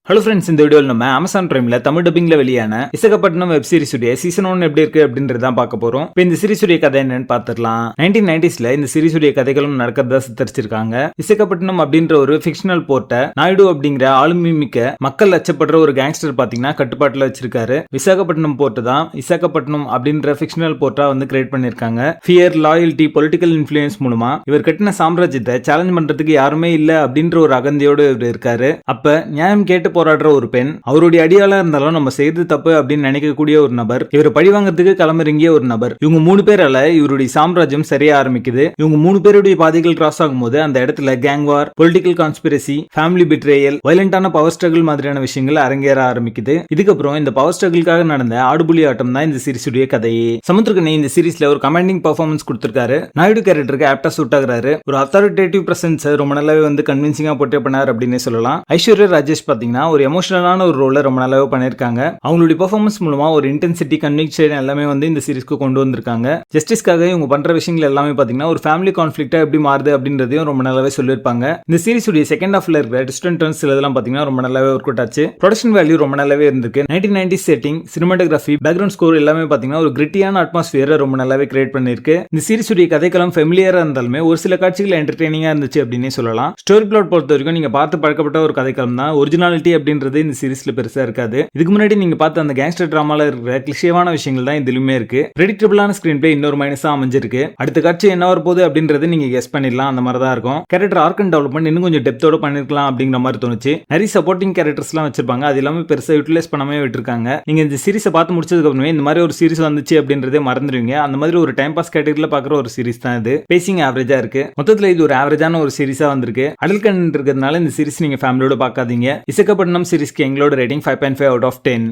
Hello friends, இந்த வீடியோவில் நம்ம அமேசான் பிரைம்ல தமிழ் டப்பிங்ல வெளியான விசாகப்பட்டினம் வெப் சீரிஸ் உடைய சீசன் 1 எப்படி இருக்கு அப்படின்றது தான் பார்க்க போறோம். இப்போ இந்த சீரிஸ் உடைய கதை என்னன்னு பார்த்துடலாம். 1990ஸ்ல இந்த சீரிஸ் உடைய கதைகளும் நடக்கிறதா சித்தரிச்சிருக்காங்க. விசாகப்பட்டினம் அப்படின்ற ஒரு ஃபிக்ஷனல் போர்ட்டை நாயுடு அப்படிங்கிற ஆளுமை மிக்க மக்கள் அச்சப்படுற ஒரு கேங்ஸ்டர் பாத்தீங்கன்னா கட்டுப்பாட்டுல வச்சிருக்காரு. விசாகப்பட்டினம் போர்ட் தான் விசாகப்பட்டினம் அப்படின்ற ஃபிக்ஷனல் போர்ட்டா கிரியேட் பண்ணிருக்காங்க. ஃபியர், லாயல்டி, பொலிட்டிக்கல் இன்ஃபுளுன்ஸ் மூலமா இவர் கட்டின சாம்ராஜ்யத்தை சேலஞ்ச் பண்றதுக்கு யாருமே இல்ல அப்படின்ற ஒரு அகந்தியோடு இவர் இருக்காரு. அப்ப நியாயம் கேட்டு போராடுற ஒரு பெண், அவருடைய அடியாளா இருந்தாலும் நம்ம செய்தது தப்பு அப்படின்னு நினைக்கக்கூடிய ஒரு நபர், இவர் பழிவாங்கிறதுக்கு களமிறங்கிய ஒரு நபர். இவங்க 3 பேரால இவருடைய சாம்ராஜ்யம் சரியா ஆரம்பிக்குது. இவங்க 3 பேருடைய பாதைகள் கிராஸ் ஆகும்போது அந்த இடத்துல gang war, political conspiracy, family betrayal, வயலண்டான பவர் ஸ்ட்ரகிள் மாதிரியான விஷயங்கள் அரங்கேற ஆரம்பிக்குது. இதுக்கப்புறம் இந்த பவர் ஸ்ட்ரகிளுக்காக நடந்த ஆடுபுலி ஆட்டம் தான் இந்த சீரிஸுடைய கதையே. சமுத்திரக்கனி இந்த சீரிஸ்ல ஒரு கமாண்டிங் பெர்ஃபார்மன்ஸ் கொடுத்திருக்காரு. நாயுடு கேரக்டருக்கு ஆப்டா சூட் ஆகுறாரு. ஒரு அத்தாரிட்டேட்டிவ் பிரசன்ஸ் ரொம்ப நல்லாவே கன்வின்சிங்கா போட்டே பண்ணார் அப்படின்னு சொல்லலாம். ஐஸ்வர்யா ராஜேஷ் பாத்தீங்கன்னா ஒரு எமோஷனலான ஒரு ரோலை ரொம்ப நல்லாவே பண்ணிருக்காங்க. அவங்களுடைய பெர்ஃபார்மன்ஸ் மூலமா ஒரு இன்டென்சிட்டி, கன்விக்ஷன் எல்லாமே இந்த சீரிஸ்க்கு கொண்டு வந்திருக்காங்க. ஜஸ்டிஸ்க்காக இவங்க பண்ற விஷயங்கள் எல்லாமே பாத்தீங்கன்னா ஒரு ஃபேமிலி கான்ஃபிளிக்டா எப்படி மாறுது அப்படின்றதையும் ரொம்ப நல்லாவே சொல்லியிருப்பாங்க. இந்த சீரிஸ் உடைய செகண்ட் ஹாஃப்ல இருக்கிற ட்விஸ்ட் அண்ட் டர்ன்ஸ் இதெல்லாம் பாத்தீங்கன்னா ரொம்ப நல்லாவே ஒர்க் அவுட் ஆச்சு. ப்ரொடக்ஷன் வேல்யூ ரொம்ப நல்லாவே இருந்திருக்கு. 1990s setting, cinematography, background score எல்லாமே பாத்தீங்கன்னா ஒரு கிரிட்டியான அட்மாஸ்பியரை ரொம்ப நல்லாவே கிரியேட் பண்ணிருக்கு. இந்த சீரிஸ் உடைய கதைக்களம் ஃபெமிலியரா இருந்தாலுமே ஒரு சில காட்சிகள் என்டர்டெய்னிங்கா இருந்துச்சு அப்படின்னு சொல்லலாம். ஸ்டோரி பிளாட் பொறுத்த வரைக்கும் நீங்க பார்த்து பழக்கப்பட்ட ஒரு கதைக்களம் தான். ஒரிஜினாலிட்டி அப்படின்றது இந்த சீரிஸ்ல பெருசா இருக்காது. இதுக்கு முன்னாடி நீங்க பார்த்த அந்த கேங்ஸ்டர் டிராமால இருக்கிற கிளிஷேவான விஷயங்கள் தான் இதுலயுமே இருக்கு. பிரெடிக்டபிளான ஸ்கிரீன் பிளே இன்னொரு மைனஸா அமைஞ்சிருக்கு. அடுத்த காட்சி என்ன வரப்போகுது அப்படின்றது நீங்க கெஸ் பண்ணிடலாம். அந்த மாதிரி தான் இருக்கும். கேரக்டர் ஆர்க் அண்ட் டெவலப்மெண்ட் இன்னும் கொஞ்சம் டெப்த்தோட பண்ணிருக்கலாம் அப்படிங்கிற மாதிரி தோணுச்சு. நிறைய சப்போர்ட்டிங் கேரக்டர்ஸ் எல்லாம் வச்சிருப்பாங்க. அது எல்லாமே பெருசா யூட்டிலைஸ் பண்ணாம விட்டுருக்காங்க. நீங்க இந்த சீரிஸை பார்த்து முடிச்சதுக்கு அப்புறமே இந்த மாதிரி ஒரு சீரிஸ் வந்துச்சு அப்படின்றதே மறந்துடுவீங்க. அந்த மாதிரி ஒரு டைம் பாஸ் கேட்டகரியில பாக்குற ஒரு சீரிஸ் தான் இது. பேசிங் ஆவரேஜா இருக்கு. மொத்தத்துல இது ஒரு ஆவரேஜான ஒரு சீரிஸா வந்திருக்கு. அடல்ட் கண்டென்ட் இருக்கிறதுனால இந்த சீரிஸ் நீங்க ஃபேமிலியோட பார்க்காதீங்க. விசாகப்பட்டினம் சீரிஸ்க்கு எங்களோட ரேட்டிங் 5.5 out of 10.